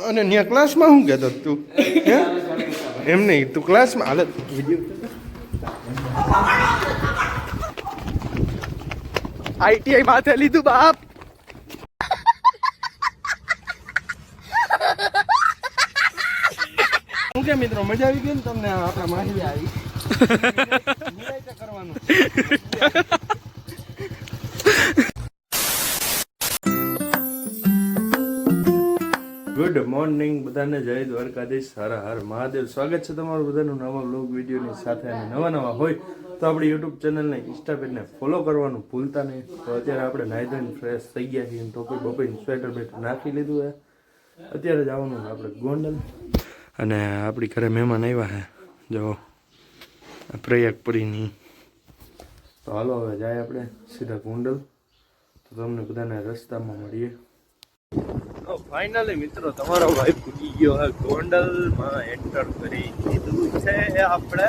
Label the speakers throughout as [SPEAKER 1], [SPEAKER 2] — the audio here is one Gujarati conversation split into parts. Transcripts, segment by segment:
[SPEAKER 1] અને ન્યા ક્લાસમાં શું કહેતો તું? હે એમ નહીં, તું ક્લાસમાં હાલત આઈટીઆઈ માથે લીધું બાપ. શું કે મિત્રો, મજા આવી ગઈ ને તમને? આપણા માહિતી આવી કરવાનું. ગુડ મોર્નિંગ બધાને, જય દ્વારકાધીશ, હર હર મહાદેવ. સ્વાગત છે તમારું બધાનું નવા બ્લોગ વિડીયોની સાથે. અને નવા હોય તો આપણી યુટ્યુબ ચેનલને ઇન્સ્ટા પેજને ફોલો કરવાનું ભૂલતા નહીં. તો અત્યારે આપણે નાહી ધોઈને ફ્રેશ થઈ ગયા છીએ, ટોપી બોપીને સ્વેટર બેટર નાખી લીધું છે. અત્યારે જવાનું આપણે ગોંડલ, અને આપણી ઘરે મહેમાન આવ્યા છે જો પ્રયાગપુરીની. તો હાલો હવે જાય આપણે સીધા ગોંડલ. તો તમને બધાને રસ્તામાં મળીએ. ફાઇનલી મિત્રો, તમારો ભાઈ પૂજી ગયો હે ગોંડલમાં. એન્ટર કરી દીધું છે આપણે.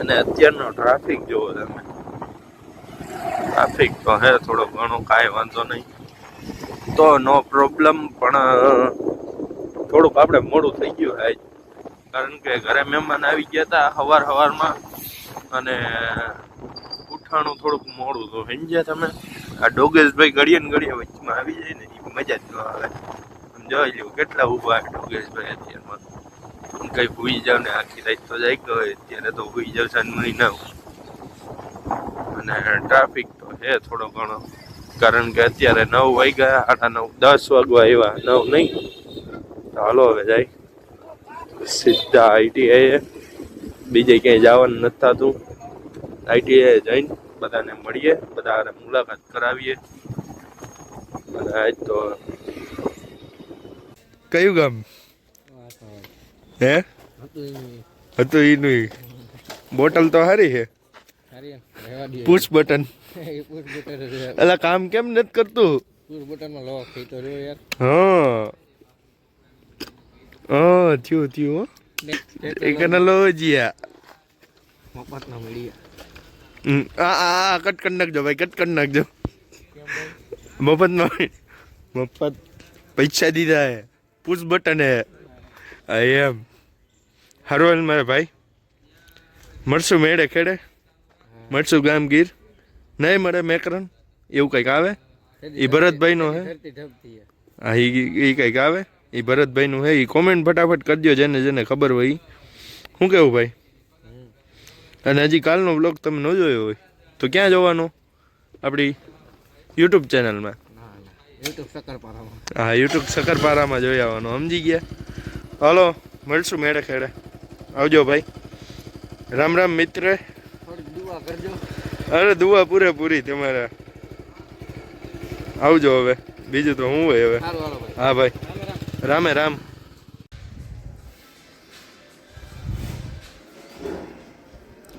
[SPEAKER 1] અને અત્યારનો ટ્રાફિક જોવો તમે. ટ્રાફિક તો હે થોડો ઘણો, કાંઈ વાંધો નહીં, તો નો પ્રોબ્લેમ. પણ થોડુંક આપણે મોડું થઈ ગયું આજ, કારણ કે ઘરે મહેમાન આવી ગયા હતા સવારમાં, અને ઉઠાણું થોડુંક મોડું તો સમજ્યા તમે. આ ડોગેશભાઈ ઘડીએ ને ઘડીએ વચમાં આવી જાય ને, એ મજા જ ન આવે. જોઈ લ્યો કેટલા ઊભા ડોગેશભાઈ અત્યારમાં. કઈ ભૂઈ જાવ ને, આખી રાત તો જાય ગયો, અત્યારે તો ભૂઈ જાવ સાંજની ના. અને ટ્રાફિક તો છે થોડો ઘણો, કારણ કે અત્યારે 9 વાગ્યા, 8:30 10 વાગવા આવ્યા, 9 નહીં. તો હાલો હવે જાય સીધા આઈટીઆઈ. બીજે ક્યાંય જવાનું નથી થતું. આઈટીઆઈ જઈને બધાને મળીએ, બધાને મુલાકાત કરાવીએ. અને આજ તો કયું ગામ હે હતું એનું? બોટલ તો સારી છે, પુશ બટન. અલા કામ કેમ નથી કરતું? હા થયું ટેકનોલોજીયા. આ કટ કરી નાખજો ભાઈ, કટ કરી નાખજો. મફત પૈસા દીધા હે, પુશ બટન હે એમ. હારું મારે ભાઈ, મળશું મેળે ખેડે, મળશું ગામ ગીર. નહીં મળે મેકરન એવું કંઈક આવે, એ ભરતભાઈનો હે. હા એ કંઈક આવે, એ ભરતભાઈનું હે. એ કોમેન્ટ ફટાફટ કરજો જેને જેને ખબર હોય. શું કેવું ભાઈ? અને હજી કાલનો બ્લોગ તમે ન જોયો હોય તો ક્યાં જોવાનો? આપણી યુટ્યુબ ચેનલમાં. હા યુટ્યુબ શકરપારામાં જોઈ આવવાનો, સમજી ગયા? હાલો મળશું મેળે ખેડે. આવજો ભાઈ. રામ રામ મિત્ર. અરે દુઆ પૂરેપૂરી તમારા. આવજો હવે, બીજું તો હું હોય હવે. હા ભાઈ, રામે રામ.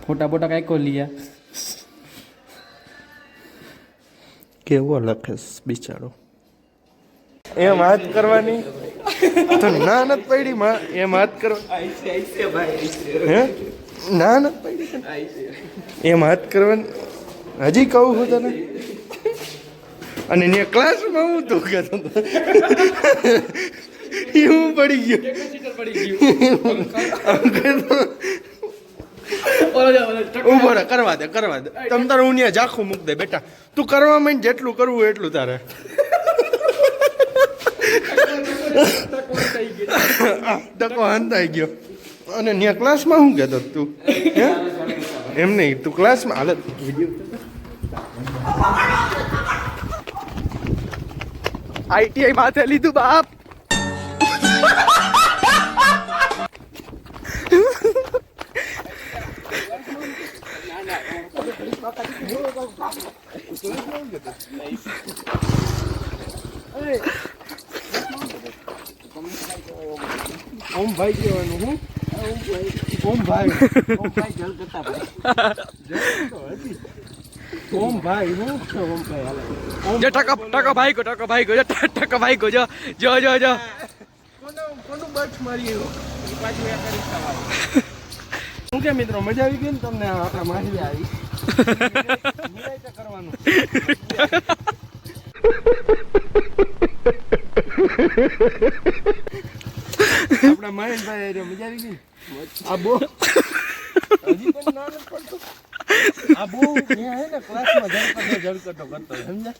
[SPEAKER 2] फोटा बोटा काय को लिया
[SPEAKER 1] કેવો લખે બિચારો. એમ હાથ કરવાની તો ના નથી પડી માં. એમ હાથ કરવા હે ના નથી પડી. એમ હાથ કરવાની હજી કહું છું તને. અને ત્યાં ક્લાસમાં હું તું કહેતો હું પડી ગયો. ઉભો રે, કરવા દે. તમ તારે હું ત્યાં ઝાખું મૂક દે બેટા. તું કરવા માંડ, જેટલું કરવું એટલું તારે. ટકો હંતાઈ ગયો. અને ત્યાં ક્લાસમાં શું કહેતો તું? હે એમ નહીં, તું ક્લાસમાં હાલત આઈટીઆઈ માથે લીધું બાપ. ઓમ ભાઈ કહેવાનું. હું ઓમ ભાઈ જલ કરતા ભાઈ. ઓમ ભાઈ હું ઓમ ભાઈ હાલે. જો ટકા ભાઈ કો ટકા ભાઈ કો જો કોનું બચ મારી પાછું એ કરી સવાલ. શું કે મિત્રો, મજા આવી ગઈ ને તમને? આપણા માહિતી આવી કરવાનું.
[SPEAKER 3] આપણા મહેશભાઈ આર્યો, મજા આવી ગઈ. આ બહુ હજી પણ ના નથી પડતો. આ બહુ અહીંયા હે ને ક્લાસમાં જળકટો કરતો હોય, સમજ્યા?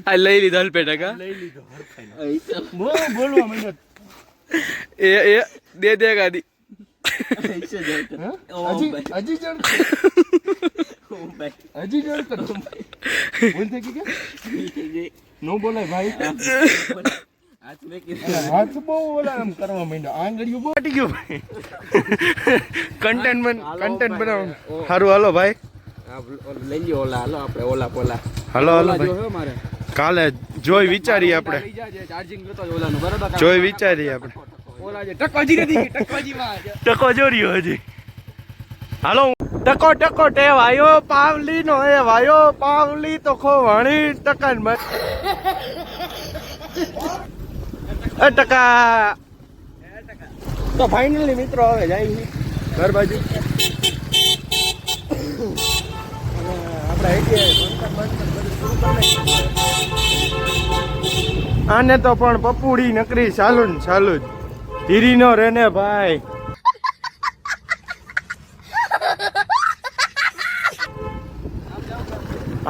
[SPEAKER 2] આ લઈ લીધો હલપેટ કા
[SPEAKER 3] લઈ લીધો હરખાઈને. બહુ બોલવા માંડ્યો.
[SPEAKER 2] એ દે દે ગાડી
[SPEAKER 3] હજી જળકટો. હજી જળકટો. બોલ થઈ ગઈ કે? નો બોલાય ભાઈ. હાથ બહુ ઓલા આમ કરવા માંડ્યો. આંગળીઓ બહુ અટી ગયો ભાઈ. કન્ટેન્ટ બનાવો.
[SPEAKER 2] સારું હાલો ભાઈ
[SPEAKER 3] લઈ લ્યો ઓલા. હાલો આપણે ઓલા પોલા.
[SPEAKER 2] હાલો હાલો ભાઈ
[SPEAKER 3] જો મારે
[SPEAKER 2] કાલે જોઈ વિચારીએ આપણે
[SPEAKER 3] ચાર્જિંગ લેતો ઓલાનું બરાબર.
[SPEAKER 2] જોઈ વિચારીએ આપણે
[SPEAKER 3] ઓલા જે ટકોજી નથી ટકોજીમાં
[SPEAKER 2] ટકો જોર્યો હજી હાલો ટકો ટકો ટે વાયો પાવલી નો એ વાયો પાવલી તો ખોવાણી ટકન માં એ ટકા.
[SPEAKER 3] તો ફાઇનલી મિત્રો હવે જાય છે ઘર બાજુ.
[SPEAKER 2] આને તો પણ પપુડી નકરી ચાલુ જ ધીરી નો રે ને ભાઈ.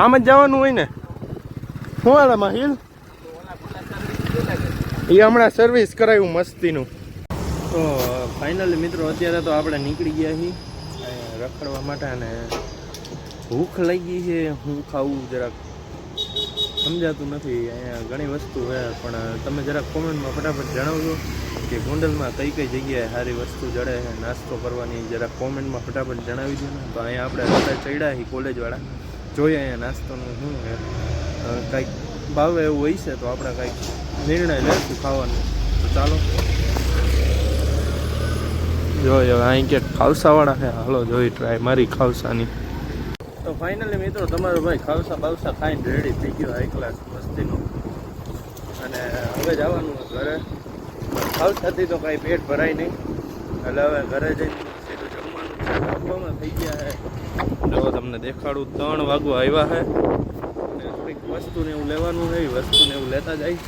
[SPEAKER 2] આમ જ જવાનું હોય ને. શું હાલમાં હિલ એ હમણાં સર્વિસ કરાવ્યું મસ્તીનું. તો ફાઇનલી મિત્રો અત્યારે તો આપણે નીકળી ગયા છીએ રખડવા માટે અને ભૂખ લાગી છે. હું ખાવું જરાક સમજાતું નથી. અહીંયા ઘણી વસ્તુ છે પણ તમે જરાક કોમેન્ટમાં ફટાફટ જણાવજો કે ગોંડલમાં કઈ કઈ જગ્યાએ સારી વસ્તુ જડે છે નાસ્તો કરવાની. જરાક કોમેન્ટમાં ફટાફટ જણાવી દો ને. તો અહીંયા આપણે રસ્તે ચડ્યા છીએ કોલેજવાળા. જોઈએ અહીંયા નાસ્તાનું શું છે કંઈક ભાવે એવું હોય છે તો આપણે કંઈક નિર્ણય લેશું ખાવાનું. તો ચાલો જોઈએ અહીં ક્યાંક ખાવસાવાળા છે. હાલો જોઈ ટ્રાય મારી ખાવસાની. તો ફાઇનલી મિત્રો તમારો ભાઈ ખાવસા બાવસા ખાઈને રેડી થઈ ગયો હાઈ ક્લાસ મસ્તીનો. અને હવે જવાનું ઘરે. ખાવસાથી તો કાંઈ પેટ ભરાય નહીં એટલે હવે ઘરે જઈને સીધું જમવાનું છે. આપવામાં થઈ ગયા છે જો તમને દેખાડું 3 વાગવા આવ્યા છે અને થોડીક વસ્તુને એવું લેવાનું છે. એ વસ્તુને એવું લેતા જાય.